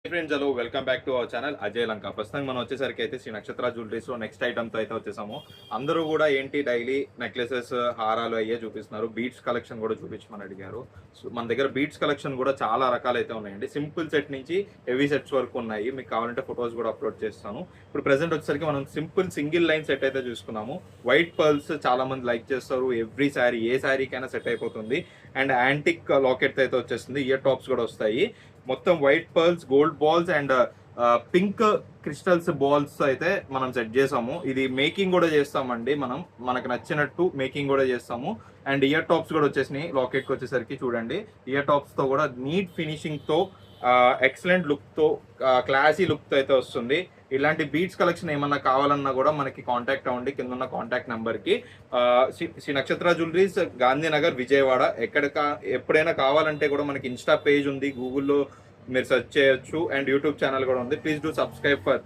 Friends hello welcome back to our channel Ajay Lanka. ప్రస్తుతం మనం వచ్చేసరికి అయితే శ్రీ నక్షత్ర జ్యువెలరీస్ లో నెక్స్ట్ ఐటమ్ తో అయితే వచ్చేసాము. అందరూ కూడా ఏంటి డైలీ నెక్లెసెస్ హారాలు అయ్యే చూపిస్తున్నారు. బీట్స్ కలెక్షన్ కూడా చూపించమని అడిగారు. సో మన దగ్గర బీట్స్ కలెక్షన్ కూడా చాలా రకాలు అయితే ఉన్నాయండి. సింపుల్ సెట్ నుంచి హెవీ సెట్స్ వరకు ఉన్నాయి. మీకు కావాలంటే ఫొటోస్ కూడా అప్లోడ్ చేస్తాను. ఇప్పుడు ప్రెసెంట్ వచ్చేసరికి మనం సింపుల్ సింగిల్ లైన్ సెట్ అయితే చూసుకున్నాము. వైట్ పర్ల్స్ చాలా మంది లైక్ చేస్తారు. ఎవ్రీ శారీ ఏ శారీకైనా సెట్ అయిపోతుంది. అండ్ యాంటిక్ లాకెట్ అయితే వచ్చేస్తుంది. ఇయర్ టాప్స్ కూడా వస్తాయి. మొత్తం white pearls, gold balls and pink crystals balls అయితే మనం సెట్ చేసాము. ఇది మేకింగ్ కూడా చేస్తామండి. మనకు నచ్చినట్టు మేకింగ్ కూడా చేస్తాము. అండ్ ఇయర్ టాప్స్ కూడా వచ్చేసినాయి. లాకెట్కి వచ్చేసరికి చూడండి, ఇయర్ టాప్స్ తో కూడా నీట్ ఫినిషింగ్ తో ఎక్సలెంట్ లుక్ తో క్లాసీ లుక్ తో అయితే వస్తుంది. ఇలాంటి బీట్స్ కలెక్షన్ ఏమన్నా కావాలన్నా కూడా మనకి కాంటాక్ట్ అవ్వండి కింద ఉన్న కాంటాక్ట్ నెంబర్ కి. శ్రీ నక్షత్ర జ్యువెలరీస్, గాంధీనగర్, విజయవాడ. ఎప్పుడైనా కావాలంటే కూడా మనకి ఇన్స్టా పేజ్ ఉంది, గూగుల్లో మీరు సెర్చ్ చేయొచ్చు, అండ్ యూట్యూబ్ ఛానల్ కూడా ఉంది. Please do subscribe for